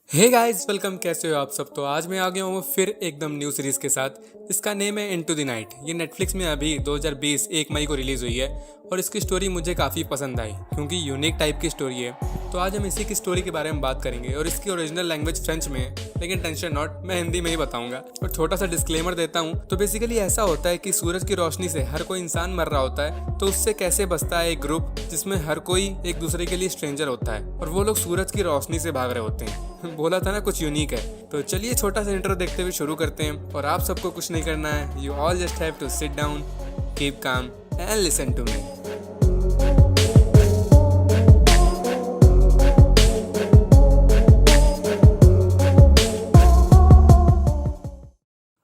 Hey guys, welcome. कैसे हो आप सब? तो आज मैं आ गया हूँ फिर एकदम न्यू सीरीज के साथ। इसका नेम है इनटू द नाइट। ये नेटफ्लिक्स में अभी 2020 1 मई को रिलीज हुई है और इसकी स्टोरी मुझे काफ़ी पसंद आई क्योंकि यूनिक टाइप की स्टोरी है। तो आज हम इसी की स्टोरी के बारे में बात करेंगे और इसकी ओरिजिनल लैंग्वेज फ्रेंच में है, लेकिन टेंशन नॉट, मैं हिंदी में ही बताऊंगा। और छोटा सा डिस्क्लेमर देता हूँ। तो बेसिकली ऐसा होता है कि सूरज की रोशनी से हर कोई इंसान मर रहा होता है, तो उससे कैसे बचता है एक ग्रुप जिसमें हर कोई एक दूसरे के लिए स्ट्रेंजर होता है और वो लोग सूरज की रोशनी से भाग रहे होते हैं। बोला था ना, कुछ यूनिक है। तो चलिए छोटा सा इंट्रो देखते हुए शुरू करते हैं। और आप सबको कुछ नहीं करना है, you all just have to sit down, keep calm and listen to me.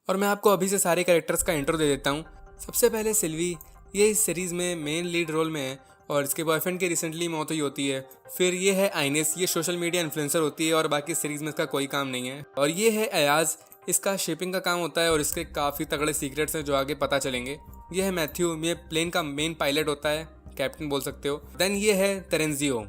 और मैं आपको अभी से सारे कैरेक्टर्स का इंट्रो दे देता हूँ। सबसे पहले सिल्वी, ये इस सीरीज में मेन लीड रोल में है और इसके बॉयफ्रेंड की रिसेंटली मौत हुई होती है। फिर ये है आइनेस, ये सोशल मीडिया इन्फ्लुएंसर होती है और बाकी सीरीज में इसका कोई काम नहीं है। और ये है अयाज, इसका शिपिंग का काम होता है और इसके काफ़ी तगड़े सीक्रेट्स हैं जो आगे पता चलेंगे। ये है मैथ्यू, ये प्लेन का मेन पायलट होता है, कैप्टन बोल सकते हो। देन ये है तेरेंजियो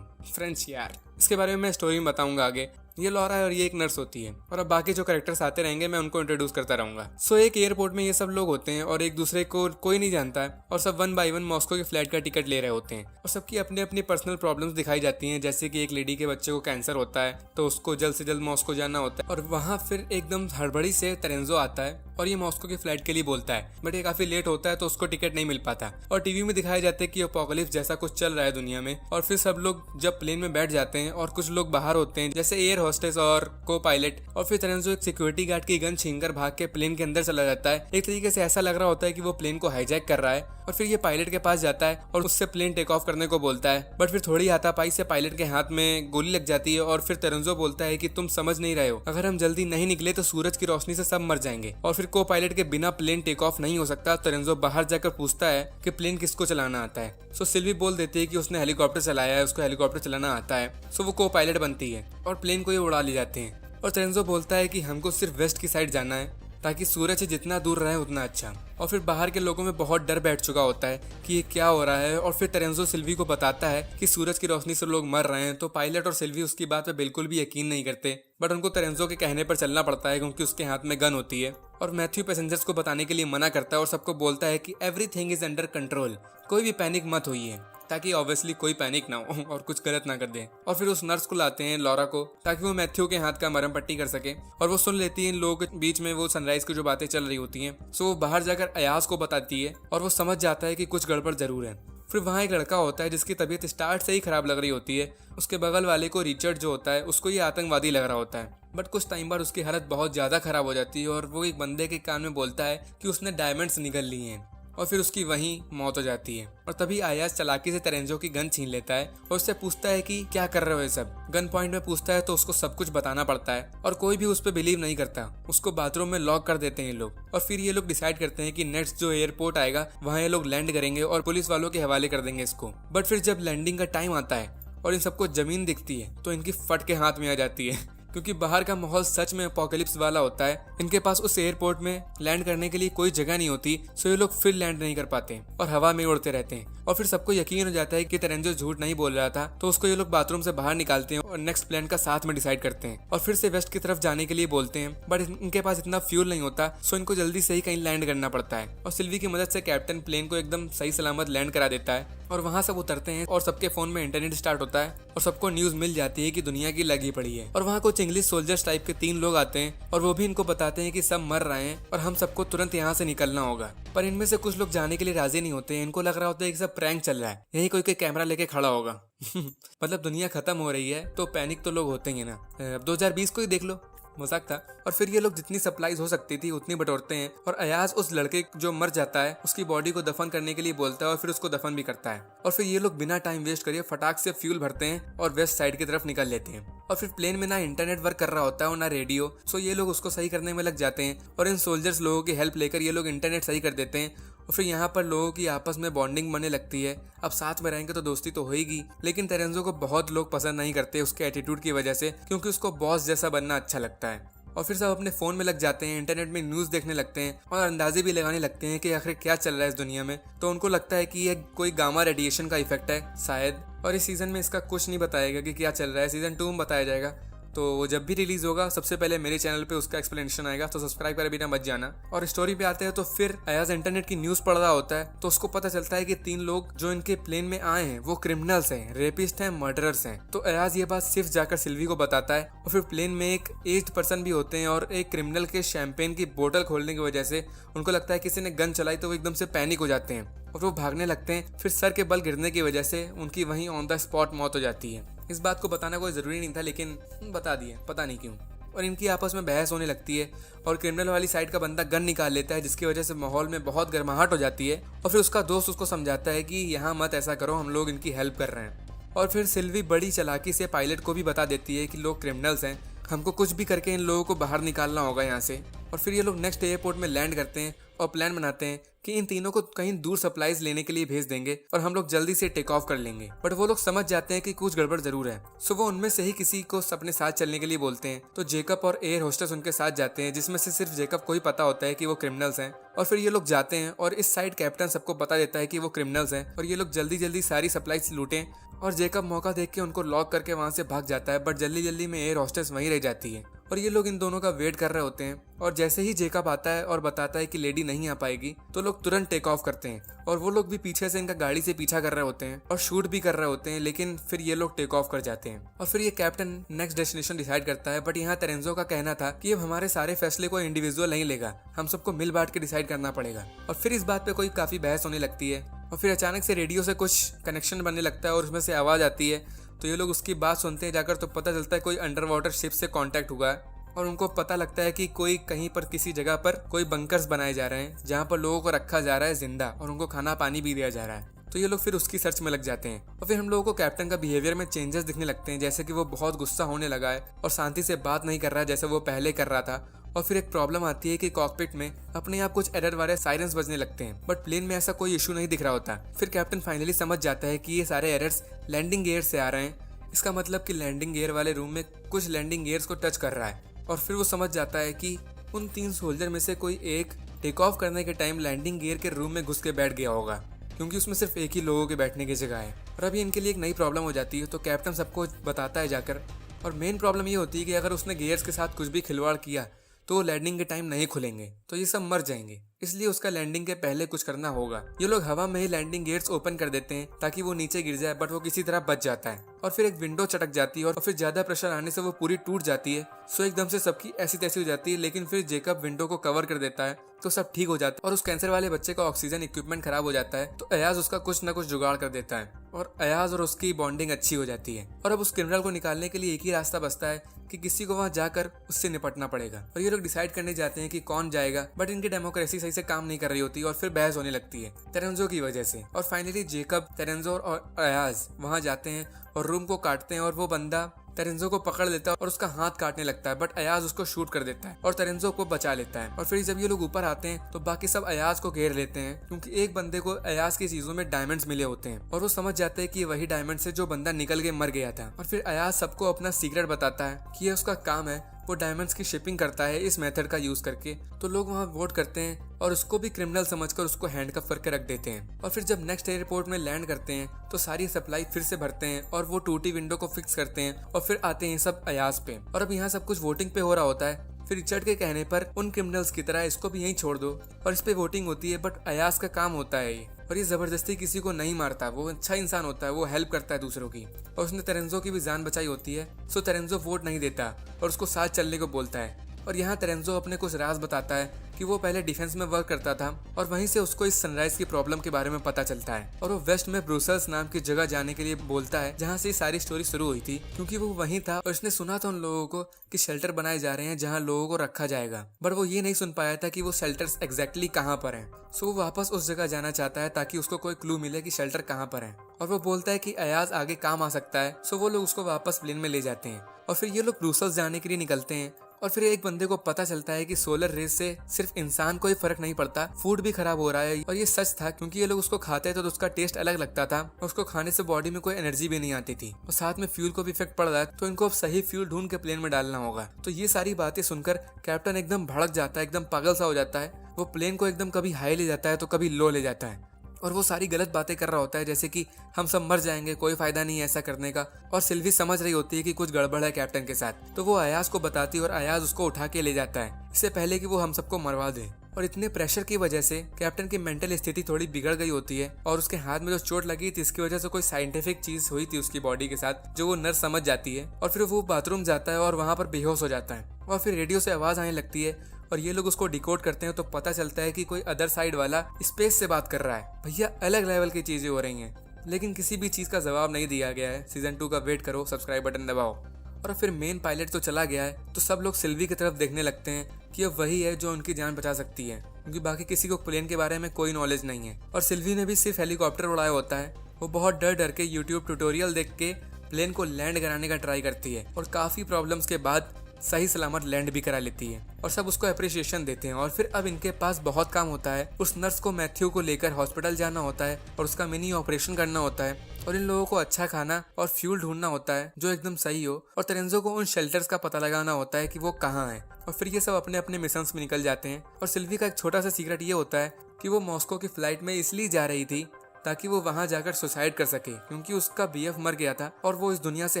फ्रेंच यार, इसके बारे में मैं स्टोरी में बताऊंगा आगे। ये लॉरा है और ये एक नर्स होती है। और अब बाकी जो कैरेक्टर्स आते रहेंगे मैं उनको इंट्रोड्यूस करता रहूंगा। सो एक एयरपोर्ट में ये सब लोग होते हैं और एक दूसरे को कोई नहीं जानता है और सब 1 बाय 1 मॉस्को के फ्लाइट का टिकट ले रहे होते हैं और सबकी अपनी अपनी पर्सनल प्रॉब्लम्स दिखाई जाती हैं। जैसे कि एक लेडी के बच्चे को कैंसर होता है तो उसको जल्द से जल्द मॉस्को जाना होता है और वहाँ फिर एकदम हड़बड़ी से तेरेंजो आता है और ये मॉस्को की फ्लाइट के लिए बोलता है, बट ये काफी लेट होता है तो उसको टिकट नहीं मिल पाता। और टीवी में दिखाया जाता है कि अपोकलिप्स जैसा कुछ चल रहा है दुनिया में। और फिर सब लोग जब प्लेन में बैठ जाते हैं और कुछ लोग बाहर होते हैं जैसे एयर होस्टेस और को पायलट। और फिर तेरेंजो एक सिक्योरिटी गार्ड की गन छीनकर भाग के प्लेन के अंदर चला जाता है। एक तरीके से ऐसा लग रहा होता है कि वो प्लेन को हाईजैक कर रहा है। और फिर ये पायलट के पास जाता है और उससे प्लेन टेक ऑफ करने को बोलता है, बट फिर थोड़ी हाथापाई से पायलट के हाथ में गोली लग जाती है। और फिर तेरेंजो बोलता है कि तुम समझ नहीं रहे हो, अगर हम जल्दी नहीं निकले तो सूरज की रोशनी से सब मर जाएंगे। और फिर को पायलट के बिना प्लेन टेक ऑफ नहीं हो सकता। तेरेंजो बाहर जाकर पूछता है कि प्लेन किसको चलाना आता है। सो सिल्वी बोल देती है कि उसने हेलीकॉप्टर चलाया है, उसको हेलीकॉप्टर चलाना आता है। सो वो को पायलट बनती है और प्लेन को ये उड़ा ले जाते हैं। और तेरेंजो बोलता है कि हमको सिर्फ वेस्ट की साइड जाना है ताकि सूरज से जितना दूर रहे उतना अच्छा। और फिर बाहर के लोगों में बहुत डर बैठ चुका होता है कि ये क्या हो रहा है। और फिर तेरेंजो सिल्वी को बताता है कि सूरज की रोशनी से लोग मर रहे हैं। तो पायलट और सिल्वी उसकी बात पे बिल्कुल भी यकीन नहीं करते, बट उनको तेरेंजो के कहने पर चलना पड़ता है क्योंकि उसके हाथ में गन होती है। और मैथ्यू पैसेंजर्स को बताने के लिए मना करता है और सबको बोलता है कि एवरीथिंग इज अंडर कंट्रोल, कोई भी पैनिक मत होइए, ताकि ऑब्वियसली कोई पैनिक ना हो और कुछ गलत ना कर दे। और फिर उस नर्स को लाते हैं, लॉरा को, ताकि वो मैथ्यू के हाथ का मरहम पट्टी कर सके। और वो सुन लेती है इन लोगों के बीच में वो सनराइज की जो बातें चल रही होती हैं। सो वो बाहर जाकर अयाज को बताती है और वो समझ जाता है कि कुछ गड़बड़ जरूर है। फिर वहाँ एक लड़का होता है जिसकी तबीयत स्टार्ट से ही खराब लग रही होती है। उसके बगल वाले को रिचर्ड जो होता है उसको ये आतंकवादी लग रहा होता है, बट कुछ टाइम बाद उसकी हालत बहुत ज़्यादा खराब हो जाती है और वो एक बंदे के कान में बोलता है कि उसने डायमंड्स निकल लिए हैं। और फिर उसकी वहीं मौत हो जाती है। और तभी आयाज चालाकी से तेरेंजो की गन छीन लेता है और उससे पूछता है कि क्या कर रहे हो ये सब। गन पॉइंट में पूछता है तो उसको सब कुछ बताना पड़ता है और कोई भी उस पर बिलीव नहीं करता। उसको बाथरूम में लॉक कर देते हैं ये लोग। और फिर ये लोग डिसाइड करते हैं कि नेक्स्ट जो एयरपोर्ट आएगा वहाँ ये लोग लैंड करेंगे और पुलिस वालों के हवाले कर देंगे इसको। बट फिर जब लैंडिंग का टाइम आता है और इन सबको जमीन दिखती है तो इनकी फट के हाथ में आ जाती है क्योंकि बाहर का माहौल सच में अपोकलिप्स वाला होता है। इनके पास उस एयरपोर्ट में लैंड करने के लिए कोई जगह नहीं होती, सो ये लोग फिर लैंड नहीं कर पाते और हवा में उड़ते रहते हैं। और फिर सबको यकीन हो जाता है कि तेरेंजो झूठ नहीं बोल रहा था, तो उसको ये लोग बाथरूम से बाहर निकालते हैं और नेक्स्ट प्लान का साथ में डिसाइड करते हैं और फिर से वेस्ट की तरफ जाने के लिए बोलते हैं। बट इनके पास इतना फ्यूल नहीं होता, सो इनको जल्दी से ही कहीं लैंड करना पड़ता है। और सिल्वी की मदद से कैप्टन प्लेन को एकदम सही सलामत लैंड करा देता है और वहाँ सब उतरते हैं और सबके फोन में इंटरनेट स्टार्ट होता है और सबको न्यूज मिल जाती है कि दुनिया की लगी पड़ी है। और वहाँ कुछ इंग्लिश सोल्जर्स टाइप के 3 लोग आते हैं और वो भी इनको बताते हैं कि सब मर रहे हैं और हम सबको तुरंत यहाँ से निकलना होगा। पर इनमें से कुछ लोग जाने के लिए राजी नहीं होते हैं। इनको लग रहा होता है कि सब प्रैंक चल रहा है, यही कोई कैमरा लेके खड़ा होगा। मतलब दुनिया खत्म हो रही है तो पैनिक तो लोग होते ही ना। अब 2020 को ही देख लो, मजाक था। और फिर ये लोग जितनी सप्लाईज हो सकती थी उतनी बटोरते हैं और अयाज उस लड़के जो मर जाता है उसकी बॉडी को दफन करने के लिए बोलता है और फिर उसको दफन भी करता है। और फिर ये लोग बिना टाइम वेस्ट करिए फटाक से फ्यूल भरते हैं और वेस्ट साइड की तरफ निकल लेते हैं। और फिर प्लेन में ना इंटरनेट वर्क कर रहा होता है और ना रेडियो, सो ये लोग उसको सही करने में लग जाते हैं और इन सोल्जर्स लोगों की हेल्प लेकर ये लोग इंटरनेट सही कर देते हैं। और फिर यहाँ पर लोगों की आपस में बॉन्डिंग बनने लगती है। अब साथ में रहेंगे तो दोस्ती तो होगी, लेकिन तेरेंजो को बहुत लोग पसंद नहीं करते उसके एटीट्यूड की वजह से, क्योंकि उसको बॉस जैसा बनना अच्छा लगता है। और फिर सब अपने फ़ोन में लग जाते हैं, इंटरनेट में न्यूज़ देखने लगते हैं और अंदाजे भी लगाने लगते हैं कि आखिर क्या चल रहा है इस दुनिया में। तो उनको लगता है कि ये कोई गामा रेडिएशन का इफेक्ट है शायद। और इस सीज़न में इसका कुछ नहीं बताएगा कि क्या चल रहा है, सीज़न 2 में बताया जाएगा। तो जब भी रिलीज होगा सबसे पहले मेरे चैनल पे उसका एक्सप्लेनेशन आएगा, तो सब्सक्राइब करे बिना मत जाना। और स्टोरी पे आते हैं तो फिर अयाज इंटरनेट की न्यूज पढ़ रहा होता है, तो उसको पता चलता है कि 3 लोग जो इनके प्लेन में आए हैं वो क्रिमिनल्स हैं, रेपिस्ट हैं, मर्डरर्स हैं। तो अयाज ये बात सिर्फ जाकर सिल्वी को बताता है, और फिर प्लेन में एक एज्ड पर्सन भी होते हैं, और एक क्रिमिनल के शैंपेन की बोतल खोलने की वजह से उनको लगता है किसी ने गन चलाई, तो वो एकदम से पैनिक हो जाते हैं और वो भागने लगते हैं। फिर सर के बल गिरने की वजह से उनकी वहीं ऑन द स्पॉट मौत हो जाती है। इस बात को बताना कोई ज़रूरी नहीं था, लेकिन बता दिया, पता नहीं क्यों। और इनकी आपस में बहस होने लगती है और क्रिमिनल वाली साइड का बंदा गन निकाल लेता है, जिसकी वजह से माहौल में बहुत गर्माहट हो जाती है। और फिर उसका दोस्त उसको समझाता है कि यहाँ मत ऐसा करो, हम लोग इनकी हेल्प कर रहे हैं। और फिर सिल्वी बड़ी चालाकी से पायलट को भी बता देती है कि लोग क्रिमिनल्स हैं, हमको कुछ भी करके इन लोगों को बाहर निकालना होगा यहाँ से। और फिर ये लोग नेक्स्ट एयरपोर्ट में लैंड करते हैं और प्लान बनाते हैं कि इन तीनों को कहीं दूर सप्लाईज लेने के लिए भेज देंगे और हम लोग जल्दी से टेक ऑफ कर लेंगे। बट वो लोग समझ जाते हैं कि कुछ गड़बड़ जरूर है, सो वो उनमें से ही किसी को अपने साथ चलने के लिए बोलते हैं। तो जेकब और एयर होस्टेस उनके साथ जाते हैं, जिसमें से सिर्फ जेकब को ही पता होता है कि वो क्रिमिनल्स हैं। और फिर ये लोग जाते हैं और इस साइड कैप्टन सबको बता देता है कि वो क्रिमिनल्स हैं और ये लोग जल्दी जल्दी सारी सप्लाईज लूटें। और जेकब मौका देख के उनको लॉक करके वहां से भाग जाता है, बट जल्दी जल्दी में एयर होस्टेस वहीं रह जाती है और ये लोग इन दोनों का वेट कर रहे होते हैं। और जैसे ही जेकब आता है और बताता है कि लेडी नहीं आ पाएगी, तो लोग तुरंत टेक ऑफ करते हैं। और वो लोग भी पीछे से इनका गाड़ी से पीछा कर रहे होते हैं और शूट भी कर रहे होते हैं, लेकिन फिर ये लोग टेक ऑफ कर जाते हैं। और फिर ये कैप्टन नेक्स्ट डेस्टिनेशन डिसाइड करता है, बट यहाँ तेरेंजो का कहना था कि अब हमारे सारे फैसले कोई इंडिविजुअल नहीं लेगा, हम सबको मिल बांट के डिसाइड करना पड़ेगा। और फिर इस बात पे कोई काफी बहस होने लगती है और फिर अचानक से रेडियो से कुछ कनेक्शन बनने लगता है और उसमें से आवाज आती है। तो ये लोग उसकी बात सुनते हैं जाकर, तो पता चलता है कोई अंडर वाटर शिप से कांटेक्ट हुआ है और उनको पता लगता है कि कोई कहीं पर किसी जगह पर कोई बंकर्स बनाए जा रहे हैं जहाँ पर लोगों को रखा जा रहा है जिंदा और उनको खाना पानी भी दिया जा रहा है। तो ये लोग फिर उसकी सर्च में लग जाते हैं और फिर हम लोगों को कैप्टन का बिहेवियर में चेंजेस दिखने लगते हैं, जैसे कि वो बहुत गुस्सा होने लगा है और शांति से बात नहीं कर रहा है जैसे वो पहले कर रहा था। और फिर एक प्रॉब्लम आती है कि कॉकपिट में अपने आप कुछ एरर वाले सायरन्स बजने लगते हैं, बट प्लेन में ऐसा कोई इशू नहीं दिख रहा होता। फिर कैप्टन फाइनली समझ जाता है कि ये सारे एरर्स लैंडिंग गियर से आ रहे हैं। इसका मतलब कि लैंडिंग गियर वाले रूम में कुछ लैंडिंग गियर्स को टच कर रहा है। और फिर वो समझ जाता है कि उन 3 सोल्जर में से कोई एक टेक ऑफ करने के टाइम लैंडिंग गियर के रूम में घुस के बैठ गया होगा, क्योंकि उसमें सिर्फ एक ही लोगों के बैठने की जगह है। और अभी इनके लिए एक नई प्रॉब्लम हो जाती है, तो कैप्टन सबको बताता है जाकर। और मेन प्रॉब्लम ये होती है कि अगर उसने गियर्स के साथ कुछ भी खिलवाड़ किया तो लैंडिंग के टाइम नहीं खुलेंगे, तो ये सब मर जाएंगे, इसलिए उसका लैंडिंग के पहले कुछ करना होगा। ये लोग हवा में ही लैंडिंग गेट्स ओपन कर देते हैं ताकि वो नीचे गिर जाए, बट वो किसी तरह बच जाता है। और फिर एक विंडो चटक जाती है और फिर ज्यादा प्रेशर आने से वो पूरी टूट जाती है। सो एकदम से सबकी ऐसी तैसी हो जाती है, लेकिन फिर जेकब विंडो को कवर कर देता है तो सब ठीक हो जाता है। और उस कैंसर वाले बच्चे का ऑक्सीजन इक्विपमेंट खराब हो जाता है, तो अयाज उसका कुछ न कुछ जुगाड़ कर देता है और अयाज और उसकी बॉन्डिंग अच्छी हो जाती है। और अब उस क्रिमिनल को निकालने के लिए एक ही रास्ता बचता है कि किसी को वहां जाकर उससे निपटना पड़ेगा। और ये लोग डिसाइड करने जाते हैं कि कौन जाएगा, बट इनकी डेमोक्रेसी सही से काम नहीं कर रही होती और फिर बहस होने लगती है तेरेंजो की वजह से। और फाइनली जेकब, तेरेंजो और अयाज वहां जाते हैं और रूम को काटते हैं और वो बंदा तेरेंजो को पकड़ लेता है और उसका हाथ काटने लगता है, बट अयाज उसको शूट कर देता है और तेरेंजो को बचा लेता है। और फिर जब ये लोग ऊपर आते हैं तो बाकी सब अयाज को घेर लेते हैं, क्योंकि एक बंदे को अयाज की चीजों में डायमंड्स मिले होते हैं और वो समझ जाते हैं कि वही डायमंड से जो बंदा निकल के मर गया था। और फिर अयाज सबको अपना सीक्रेट बताता है कि ये उसका काम है, वो डायमंड्स की शिपिंग करता है इस मेथड का यूज करके। तो लोग वहाँ वोट करते हैं और उसको भी क्रिमिनल समझकर उसको हैंडकफ करके रख देते हैं। और फिर जब नेक्स्ट एयरपोर्ट में लैंड करते हैं तो सारी सप्लाई फिर से भरते हैं और वो टूटी विंडो को फिक्स करते हैं और फिर आते हैं सब अयाज पे। और अब यहाँ सब कुछ वोटिंग पे हो रहा होता है। फिर रिचर्ड के कहने पर उन क्रिमिनल्स की तरह इसको भी यहीं छोड़ दो और इस पे वोटिंग होती है, बट अयाज का काम होता है ये। और ये जबरदस्ती किसी को नहीं मारता, वो अच्छा इंसान होता है, वो हेल्प करता है दूसरों की। और उसने तेरेंजो की भी जान बचाई होती है, सो तेरेंजो वोट नहीं देता और उसको साथ चलने को बोलता है। और यहाँ तेरेंजो अपने कुछ राज बताता है कि वो पहले डिफेंस में वर्क करता था और वहीं से उसको इस सनराइज की प्रॉब्लम के बारे में पता चलता है। और वो वेस्ट में ब्रुसेल्स नाम की जगह जाने के लिए बोलता है, जहाँ से सारी स्टोरी शुरू हुई थी, क्योंकि वो वहीं था और उसने सुना था उन लोगों को कि शेल्टर बनाए जा रहे हैं जहाँ लोगों को रखा जाएगा, बट वो ये नहीं सुन पाया था कि वो शेल्टर्स एग्जैक्टली कहाँ पर हैं। सो वो वापस उस जगह जाना चाहता है ताकि उसको कोई क्लू मिले कि शेल्टर कहाँ पर है। और वो बोलता है कि अयाज आगे काम आ सकता है, सो वो लोग उसको वापस प्लेन में ले जाते हैं और फिर ये लोग ब्रुसेल्स जाने के लिए निकलते हैं। और फिर एक बंदे को पता चलता है कि सोलर रेस से सिर्फ इंसान को ही फर्क नहीं पड़ता, फूड भी खराब हो रहा है। और ये सच था, क्योंकि ये लोग उसको खाते तो उसका टेस्ट अलग लगता था और उसको खाने से बॉडी में कोई एनर्जी भी नहीं आती थी और साथ में फ्यूल को भी इफेक्ट पड़ रहा है, तो इनको अब सही फ्यूल ढूंढ के प्लेन में डालना होगा। तो ये सारी बातें सुनकर कैप्टन एकदम भड़क जाता है, एकदम पागल सा हो जाता है। वो प्लेन को एकदम कभी हाई ले जाता है तो कभी लो ले जाता है। और वो सारी गलत बातें कर रहा होता है, जैसे कि हम सब मर जाएंगे, कोई फायदा नहीं है ऐसा करने का। और सिल्वी समझ रही होती है कि कुछ गड़बड़ है कैप्टन के साथ, तो वो अयाज को बताती है और अयाज उसको उठा के ले जाता है इससे पहले कि वो हम सबको मरवा दे। और इतने प्रेशर की वजह से कैप्टन की मेंटल स्थिति थोड़ी बिगड़ गई होती है और उसके हाथ में जो चोट लगी थी इसकी वजह से कोई साइंटिफिक चीज हुई थी उसकी बॉडी के साथ जो वो नर्स समझ जाती है। और फिर वो बाथरूम जाता है और वहां पर बेहोश हो जाता है और फिर रेडियो से आवाज आने लगती है और ये लोग उसको डिकोड करते हैं तो पता चलता है कि कोई अदर साइड वाला स्पेस से बात कर रहा है। भैया अलग लेवल की चीजें हो रही हैं, लेकिन किसी भी चीज का जवाब नहीं दिया गया है। सीजन 2 का वेट करो, सब्सक्राइब बटन दबाओ। और फिर मेन पायलट तो चला गया है तो सब लोग सिल्वी की तरफ देखने लगते हैं कि अब वही है जो उनकी जान बचा सकती है, क्योंकि बाकी किसी को प्लेन के बारे में कोई नॉलेज नहीं है। और सिल्वी ने भी सिर्फ हेलीकॉप्टर उड़ाया होता है। वो बहुत डर डर के यूट्यूब ट्यूटोरियल देख के प्लेन को लैंड कराने का ट्राई करती है और काफी प्रॉब्लम्स के बाद सही सलामत लैंड भी करा लेती है और सब उसको अप्रिशिएशन देते हैं। और फिर अब इनके पास बहुत काम होता है। उस नर्स को मैथ्यू को लेकर हॉस्पिटल जाना होता है और उसका मिनी ऑपरेशन करना होता है और इन लोगों को अच्छा खाना और फ्यूल ढूंढना होता है जो एकदम सही हो। और तेरेंजो को उन शेल्टर्स का पता लगाना होता है कि वो कहाँ है। और फिर ये सब अपने अपने मिशंस में निकल जाते हैं। और सिल्वी का एक छोटा सा सीक्रेट ये होता है कि वो मॉस्को की फ्लाइट में इसलिए जा रही थी ताकि वो वहां जाकर सुसाइड कर सके, क्योंकि उसका बीएफ मर गया था और वो इस दुनिया से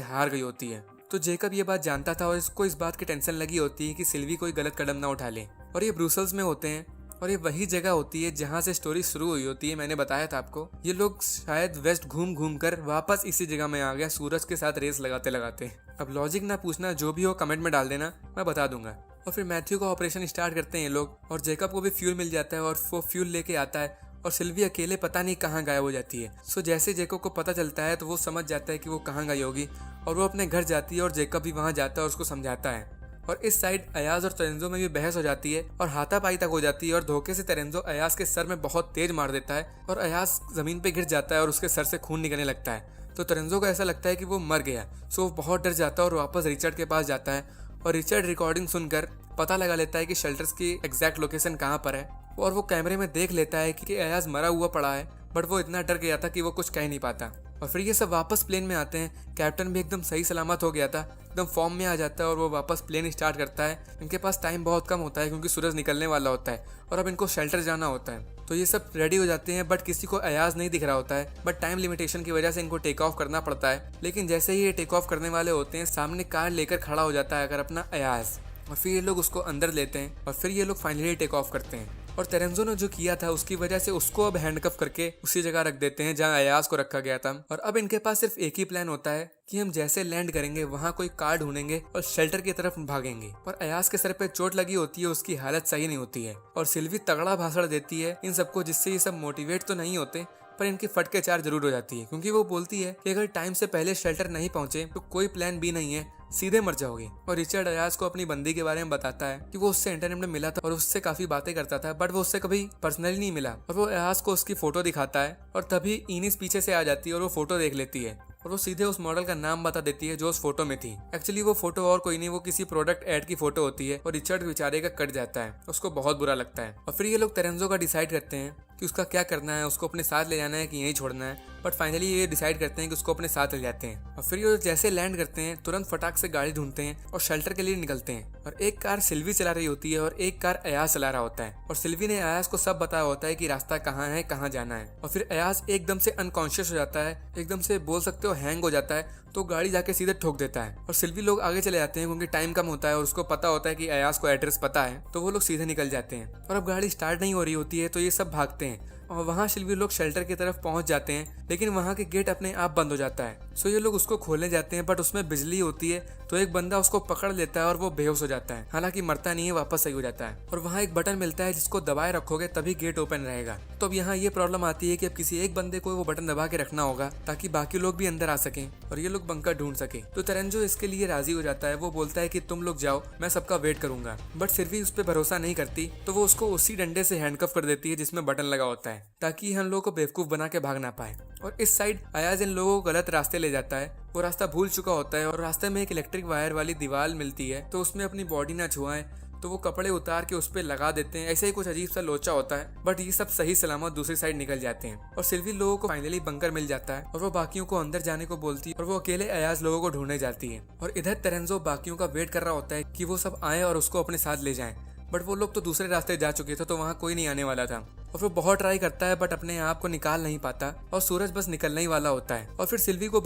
हार गई होती है। तो जेकब ये बात जानता था और इसको इस बात की टेंशन लगी होती है कि सिल्वी कोई गलत कदम ना उठा ले। और ये ब्रुसेल्स में होते हैं और ये वही जगह होती है जहाँ से स्टोरी शुरू हुई होती है। मैंने बताया था आपको, ये लोग शायद वेस्ट घूम घूम कर वापस इसी जगह में आ गया सूरज के साथ रेस लगाते लगाते। अब लॉजिक ना पूछना, जो भी हो कमेंट में डाल देना, मैं बता दूंगा। और फिर मैथ्यू का ऑपरेशन स्टार्ट करते हैं ये लोग और जेकब को भी फ्यूल मिल जाता है और वो फ्यूल लेके आता है और सिल्वी अकेले पता नहीं कहाँ गायब हो जाती है। सो जैसे जेकब को पता चलता है तो वो समझ जाता है कि वो कहाँ गई होगी और वो अपने घर जाती है और जेकब भी वहाँ जाता है और उसको समझाता है। और इस साइड अयाज और तेरेंजो में भी बहस हो जाती है और हाथापाई तक हो जाती है और धोखे से तेरेंजो अयाज के सर में बहुत तेज मार देता है और अयाज जमीन पे गिर जाता है और उसके सर से खून निकलने लगता है। तो तेरेंजो को ऐसा लगता है कि वो मर गया। सो वो बहुत डर जाता है और वापस रिचर्ड के पास जाता है और रिचर्ड रिकॉर्डिंग सुनकर पता लगा लेता है कि शेल्टर्स की एग्जैक्ट लोकेशन कहाँ पर है। और वो कैमरे में देख लेता है कि अयाज मरा हुआ पड़ा है, बट वो इतना डर गया था कि वो कुछ कह नहीं पाता। और फिर ये सब वापस प्लेन में आते हैं। कैप्टन भी एकदम सही सलामत हो गया था, एकदम फॉर्म में आ जाता है और वो वापस प्लेन स्टार्ट करता है। इनके पास टाइम बहुत कम होता है क्योंकि सूरज निकलने वाला होता है और अब इनको शेल्टर जाना होता है। तो ये सब रेडी हो जाते हैं, बट किसी को अयाज नहीं दिख रहा होता है। बट टाइम लिमिटेशन की वजह से इनको टेक ऑफ करना पड़ता है। लेकिन जैसे ही ये टेक ऑफ करने वाले होते हैं, सामने कार लेकर खड़ा हो जाता है अगर अपना अयाज। और फिर ये लोग उसको अंदर लेते हैं और फिर ये लोग फाइनली टेक ऑफ करते हैं। और तेरेंजो ने जो किया था उसकी वजह से उसको अब हैंडकफ करके उसी जगह रख देते हैं जहां अयाज को रखा गया था। और अब इनके पास सिर्फ एक ही प्लान होता है कि हम जैसे लैंड करेंगे वहां कोई कार ढूंढेंगे और शेल्टर की तरफ भागेंगे। और अयाज के सर पे चोट लगी होती है, उसकी हालत सही नहीं होती है और सिल्वी तगड़ा भाषण देती है इन सबको, जिससे ये सब मोटिवेट तो नहीं होते पर इनकी फटके चार जरूर हो जाती है, क्योंकि वो बोलती है कि अगर टाइम से पहले शेल्टर नहीं पहुंचे तो कोई प्लान बी नहीं है, सीधे मर जाओगे। और रिचर्ड अयाज को अपनी बंदी के बारे में बताता है कि वो उससे इंटरनेट में मिला था और उससे काफी बातें करता था, बट वो उससे कभी पर्सनली नहीं मिला। और वो अयाज को उसकी फोटो दिखाता है और तभी इनिस पीछे से आ जाती है और वो फोटो देख लेती है और वो सीधे उस मॉडल का नाम बता देती है जो उस फोटो में थी। एक्चुअली वो फोटो और कोई नहीं, वो किसी प्रोडक्ट एड की फोटो होती है और रिचर्ड बेचारे का कट जाता है, उसको बहुत बुरा लगता है। और फिर ये लोग तेरेंजो का डिसाइड करते हैं कि उसका क्या करना है, उसको अपने साथ ले जाना है कि यहीं छोड़ना है। बट फाइनली ये डिसाइड करते हैं कि उसको अपने साथ ले जाते हैं। और फिर ये जैसे लैंड करते हैं तुरंत फटाक से गाड़ी ढूंढते हैं और शेल्टर के लिए निकलते हैं। और एक कार सिल्वी चला रही होती है और एक कार अयाज चला रहा होता है और सिल्वी ने अयाज को सब बताया होता है कि रास्ता कहाँ है, कहाँ जाना है। और फिर अयाज एकदम से अनकॉन्शियस हो जाता है, एकदम से बोल सकते हो हैंग हो जाता है, तो गाड़ी जाके सीधे ठोक देता है। और सिल्वी लोग आगे चले जाते हैं क्योंकि टाइम कम होता है और उसको पता होता है कि अयाज को एड्रेस पता है, तो वो लोग सीधे निकल जाते हैं। और अब गाड़ी स्टार्ट नहीं हो रही होती है तो ये सब भागते हैं और वहाँ सिल्वी लोग शेल्टर की तरफ पहुंच जाते हैं, लेकिन वहाँ के गेट अपने आप बंद हो जाता है। सो ये लोग उसको खोलने जाते हैं, बट उसमें बिजली होती है तो एक बंदा उसको पकड़ लेता है और वो बेहोश हो जाता है। हालांकि मरता नहीं है, वापस सही हो जाता है। और वहाँ एक बटन मिलता है जिसको दबाए रखोगे तभी गेट ओपन रहेगा। तो अब यहाँ ये प्रॉब्लम आती है कि अब किसी एक बंदे को वो बटन दबा के रखना होगा ताकि बाकी लोग भी अंदर आ सकें और ये लोग बंकर ढूंढ सके। तो तेरेंजो इसके लिए राजी हो जाता है। वो बोलता है कि तुम लोग जाओ, मैं सबका वेट करूंगा। बट सिल्वी उस पर भरोसा नहीं करती तो वो उसको उसी डंडे से हैंडकफ कर देती है जिसमें बटन लगा होता है, ताकि हम लोगों को बेवकूफ बना के भाग ना पाए। और इस साइड अयाज इन लोगों को गलत रास्ते ले जाता है। वो रास्ता भूल चुका होता है और रास्ते में एक इलेक्ट्रिक वायर वाली दीवार मिलती है, तो उसमें अपनी बॉडी ना छुआएं तो वो कपड़े उतार के उस पर लगा देते हैं। ऐसे ही कुछ अजीब सा लोचा होता है, बट ये सब सही सलामत दूसरी साइड निकल जाते हैं। और सिल्वी लोगों को फाइनली बंकर मिल जाता है और वो बाकियों को अंदर जाने को बोलती है और वो अकेले अयाज लोगों को ढूंढने जाती है। और इधर तेरेंजो बाकियों का वेट कर रहा होता है कि वो सब आए और उसको अपने साथ ले जाएं, बट वो लोग तो दूसरे रास्ते जा चुके थे तो वहाँ कोई नहीं आने वाला था। और वो बहुत ट्राई करता है बट अपने आप को निकाल नहीं पाता और सूरज बस निकलने ही वाला होता है और फिर सिल्वी को